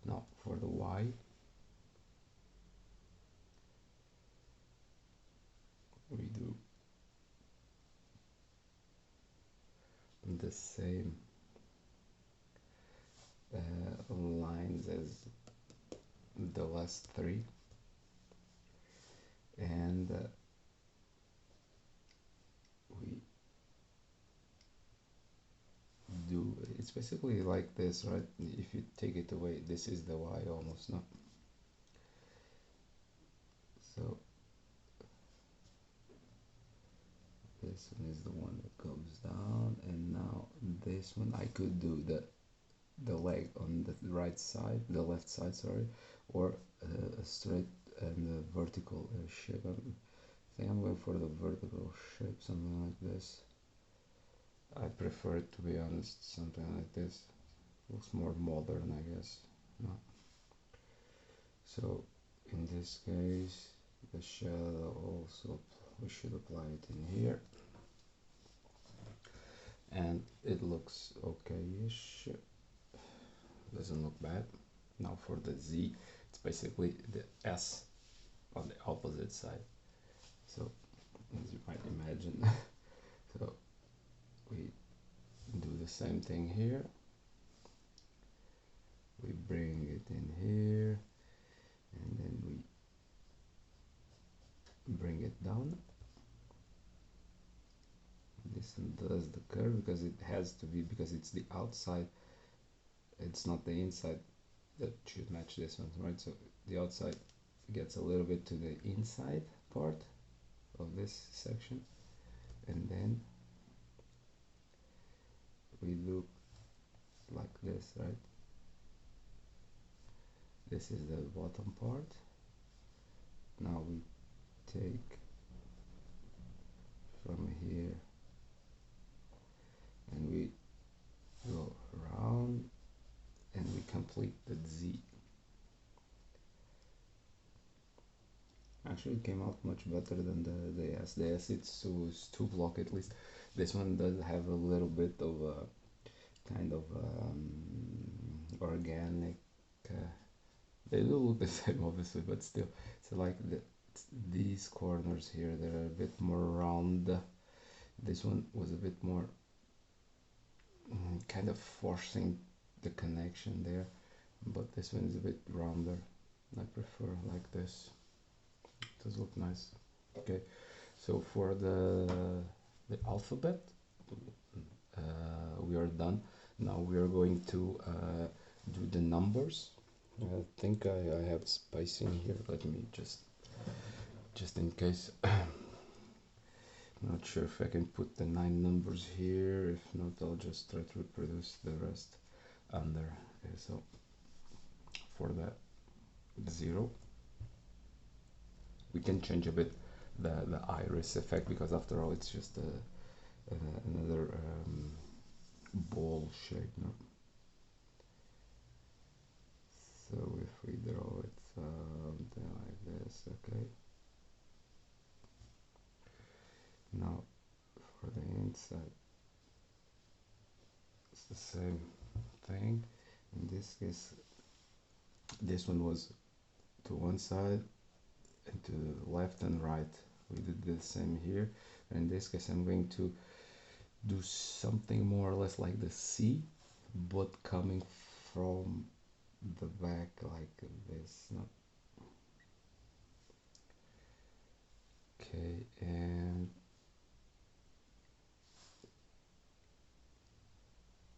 Now for the Y, we do the same lines as the last three, and we do, it's basically like this, right? If you take it away, this is the Y almost, no? So this one is the one that goes down, and now this one I could do the leg on the right side, the left side, sorry, or a straight and a vertical shape. I think I'm going for the vertical shape, something like this. I prefer it, to be honest, something like this. Looks more modern, I guess. No. So in this case, the shadow also, we should apply it in here, and it looks okay-ish. Doesn't look bad. Now for the Z, it's basically the S on the opposite side. So as you might imagine, so we do the same thing here. We bring it in here, and then we bring it down. This one does the curve because it has to be, because it's the outside, it's not the inside that should match this one, right? So the outside gets a little bit to the inside part of this section, and then we look like this, right? This is the bottom part. Now we take from here and we go around and we complete the Z. Actually, it came out much better than the S. The S, it's two block at least. This one does have a little bit of a kind of organic. They do look the same, obviously, but still, so like these corners here, they're a bit more round. This one was a bit more kind of forcing the connection there, but this one is a bit rounder. I prefer like this. It does look nice. Okay, so for the alphabet, we are done. Now we are going to do the numbers. I think I have spacing here. Let me just in case. Not sure if I can put the 9 numbers here. If not, I'll just try to reproduce the rest under. Okay, so for the 0, we can change a bit the iris effect, because after all it's just another ball shape, no? So if we draw it something like this, okay. Now for the inside, it's the same thing. In this case, this one was to one side and to the left and right. We did the same here. In this case, I'm going to do something more or less like the C, but coming from the back like this. No? Okay, and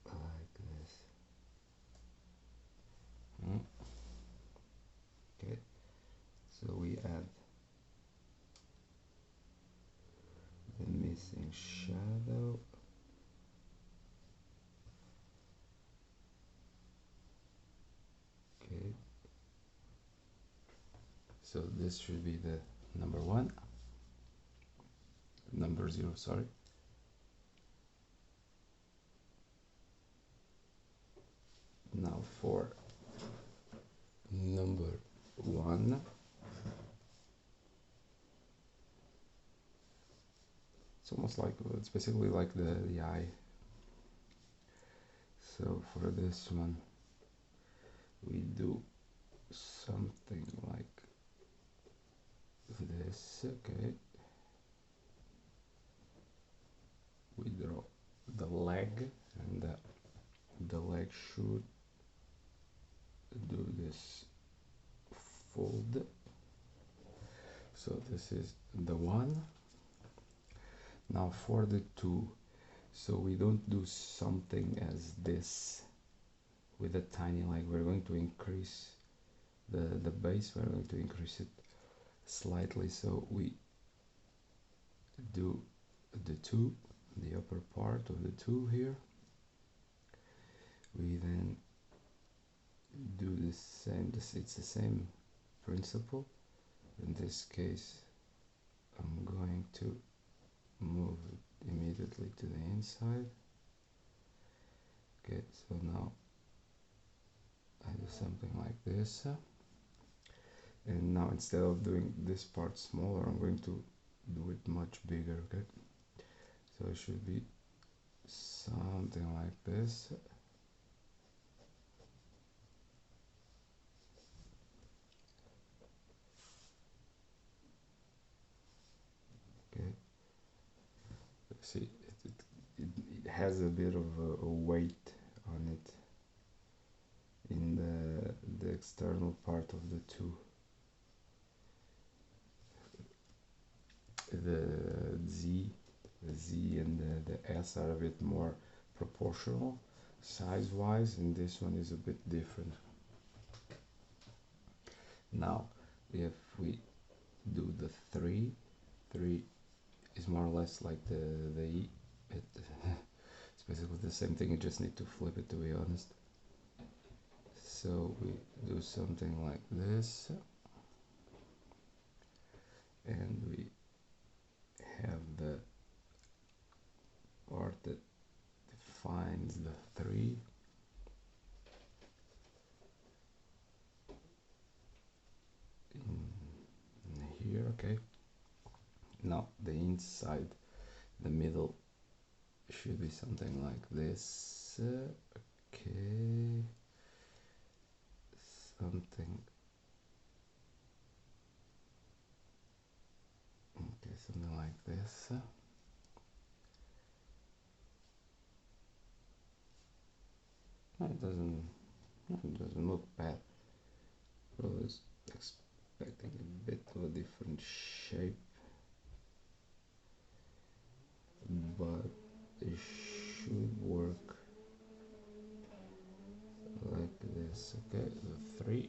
like this. Okay, so we add the missing shadow. Okay, so this should be the number 1, number 0, sorry. Now for number 1, it's almost like, it's basically like the eye. So for this one, we do something like this. Okay, we draw the leg, and the leg should do this fold. So this is the one. Now for the two, so we don't do something as this with a tiny leg. We're going to increase the base, we're going to increase it slightly, so we do the two, the upper part of the two here. We then do the same, it's the same principle. In this case, I'm going to move it immediately to the inside. Okay, so now I do something like this. And now instead of doing this part smaller, I'm going to do it much bigger. Okay, so it should be something like this. Okay, see, it has a bit of a weight on it in the external part of the two. The Z and the S are a bit more proportional size-wise, and this one is a bit different. Now, if we do the three is more or less like the E. It's basically the same thing, you just need to flip it, to be honest. So we do something like this, and we have the part that defines the three. In here, okay. Now the inside, the middle should be something like this. Okay, something. Okay, something like this. It doesn't look bad. I was expecting a bit of a different shape, but it should work like this. Okay, the three.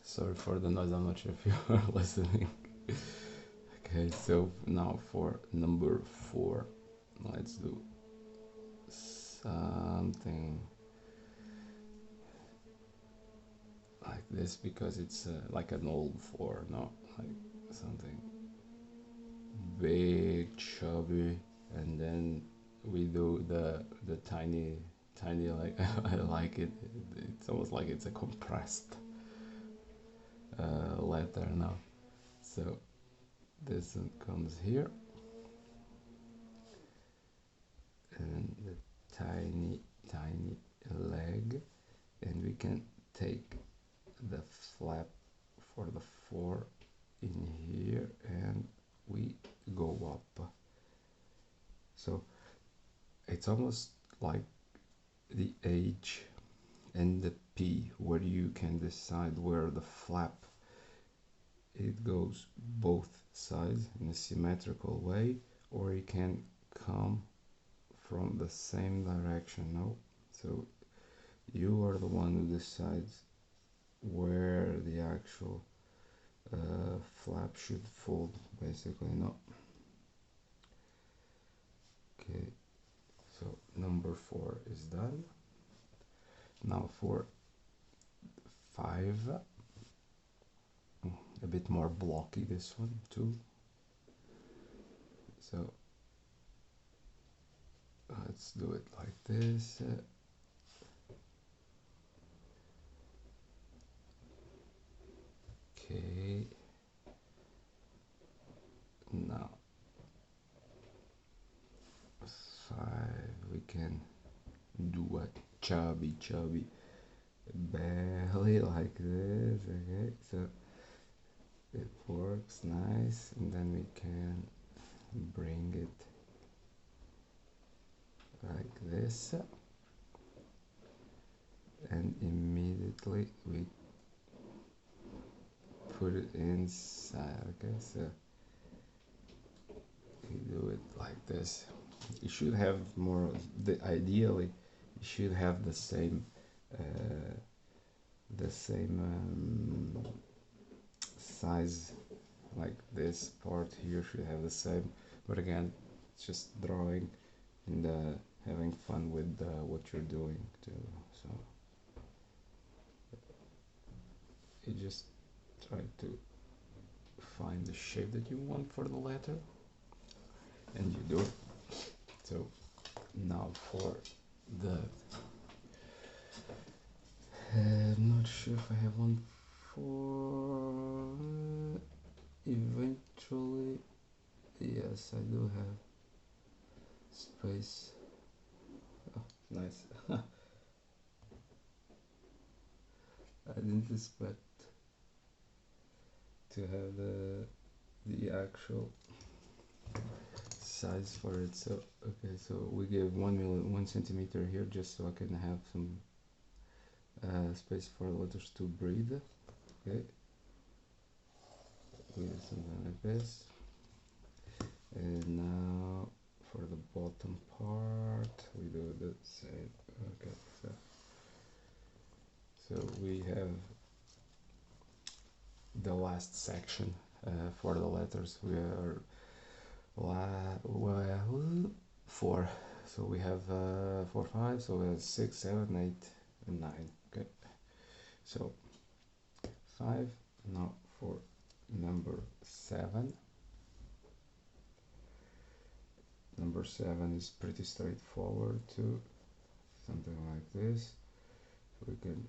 Sorry for the noise, I'm not sure if you are listening. Okay, so now for number 4, let's do something like this, because it's like an old 4, no? Like something big, chubby, and then we do the tiny, like I like it. It's almost like it's a compressed letter now. So this one comes here, and the tiny leg, and we can take the flap for the 4 in here, and we go up. So it's almost like the H and the P, where you can decide where the flap, it goes both sides in a symmetrical way, or it can come from the same direction. No, so you are the one who decides where the actual flap should fold, basically. No. Okay, so number 4 is done. Now for 5, a bit more blocky, this one too. So let's do it like this. Okay, now 5, we can do a chubby belly like this. Okay, so it works nice, and then we can bring it like this, and immediately we put it inside. Okay, so you do it like this. You should have more. Ideally, you should have uh, the same size. Like this part here should have the same. But again, it's just drawing and having fun with what you're doing too. So you just try to find the shape that you want for the letter, and you do it. So now for the I'm not sure if I have one for eventually. Yes, I do have space. Oh, nice. I didn't expect to have the actual size for it. So okay, so we give 1 centimeter here just so I can have some space for letters to breathe. Okay, we do something like this, and now for the bottom part we do the same. Okay, so we have the last section for the letters. We are well, 4. So we have 4, 5. So we have 6, 7, 8, and 9. Okay. So 5. Now for number 7. Number 7 is pretty straightforward too. Something like this. We can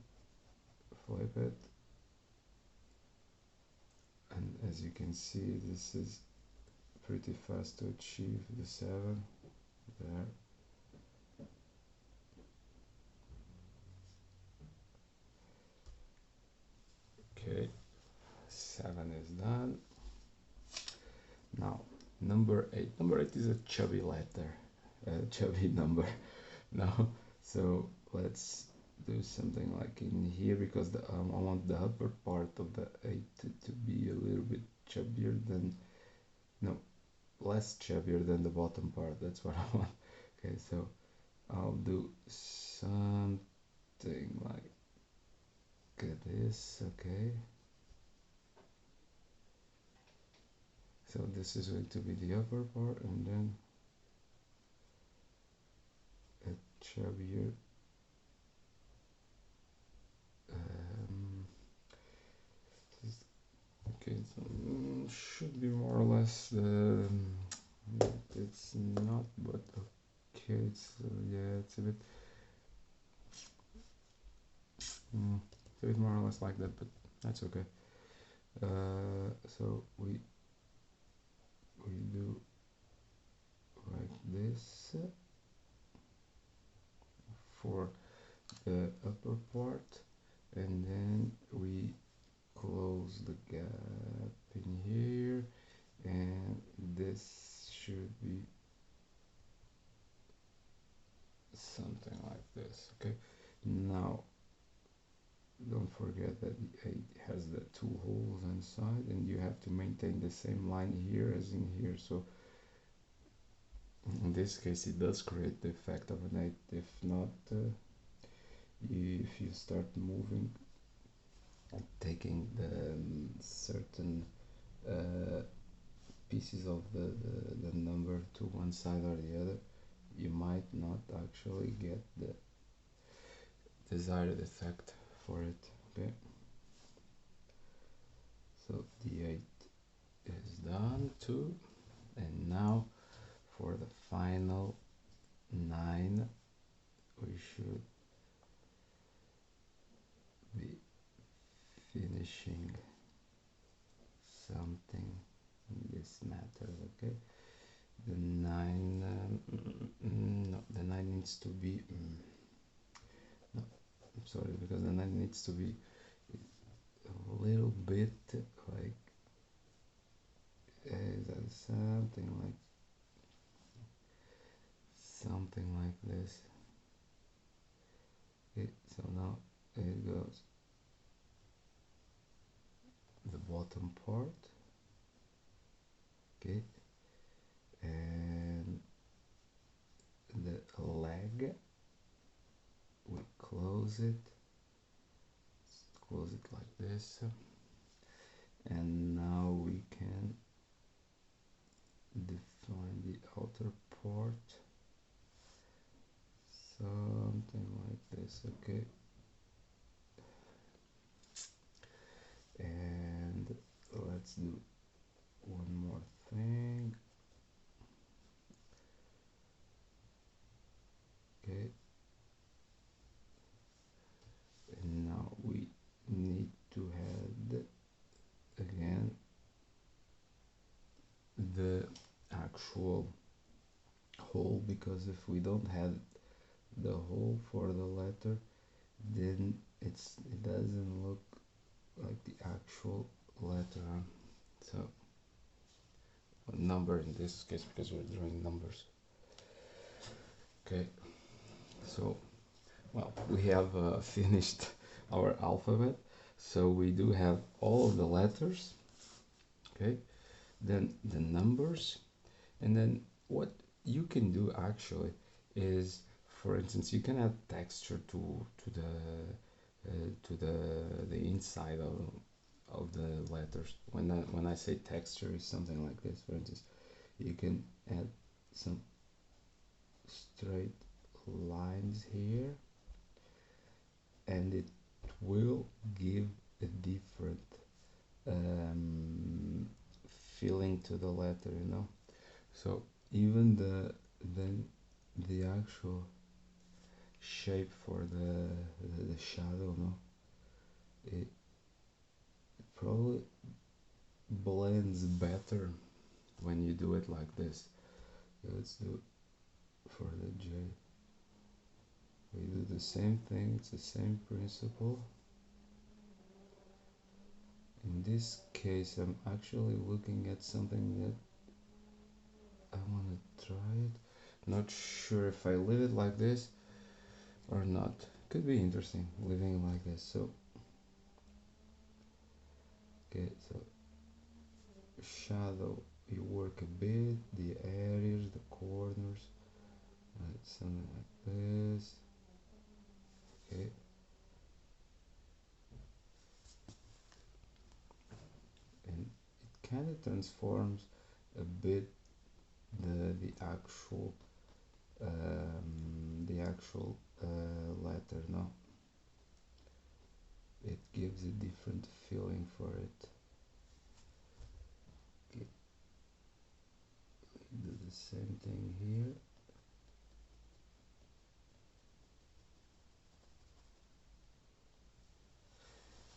flip it. And as you can see, this is pretty fast to achieve the 7 there. Okay, 7 is done. Now number 8. Number 8 is a chubby letter, a chubby number. Now, so let's do something like in here, because I want the upper part of the 8 to be a little bit chubbier than, no, less chubbier than the bottom part. That's what I want. Okay, so I'll do something like this. Okay, so this is going to be the upper part, and then a chubbier okay, so should be more or less it's not, but okay, it's yeah, it's a bit more or less like that, but that's okay. So we do like this for the upper part, and then we close the gap in here, and this should be something like this. Okay, now don't forget that the 8 has the 2 holes inside, and you have to maintain the same line here as in here. So in this case it does create the effect of an 8. If not, if you start moving and taking the certain uh, pieces of the number to one side or the other, you might not actually get the desired effect for it. Okay, so the 8 is done too, and now for the final 9 we should be finishing something in this matter. Okay, the 9 no, the 9 needs to be no, sorry, because then it needs to be a little bit like something like this. Okay, so now it goes the bottom part, okay, and the leg, we close it like this, and now we can define the outer part, something like this, okay, and let's do one more thing, okay, and now we need to add again the actual hole, because if we don't have the hole for the letter, then it doesn't look like the actual letter, huh? So a number in this case, because we're drawing numbers. Okay, so well, we have finished our alphabet, so we do have all of the letters, okay, then the numbers, and then what you can do actually is, for instance, you can add texture to the inside of the letters. When I say texture is something like this, for instance, you can add some straight lines here, and it will give a different um, feeling to the letter, you know. So even the actual shape for the shadow, no, it probably blends better when you do it like this. Let's do for the J. We do the same thing, it's the same principle. In this case, I'm actually looking at something that I want to try it. Not sure if I leave it like this or not. Could be interesting leaving it like this. So, okay, so shadow, you work a bit, the areas, the corners, something like this. Okay. And it kind of transforms a bit the actual letter, no, it gives a different feeling for it. Okay, do the same thing here,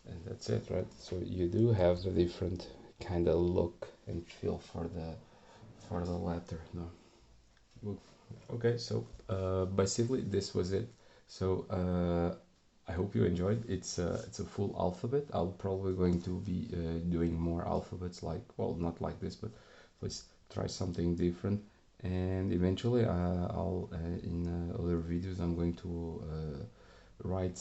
and that's it, right? So you do have the different kind of look and feel for the letter, no. Okay, so basically this was it. So I hope you enjoyed. It's a full alphabet. I'll probably going to be doing more alphabets, like, well, not like this, but let's try something different. And eventually, I'll in other videos, I'm going to write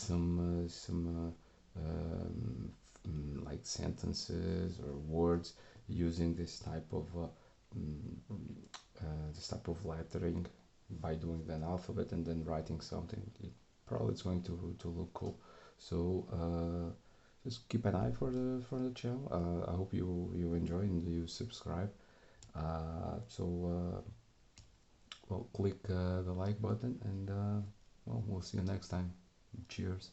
like sentences or words using this type of lettering, by doing an alphabet and then writing something. Probably it's going to look cool. So just keep an eye for the channel. I hope you enjoy and you subscribe. Well, click the like button, and well, we'll see you next time. Cheers.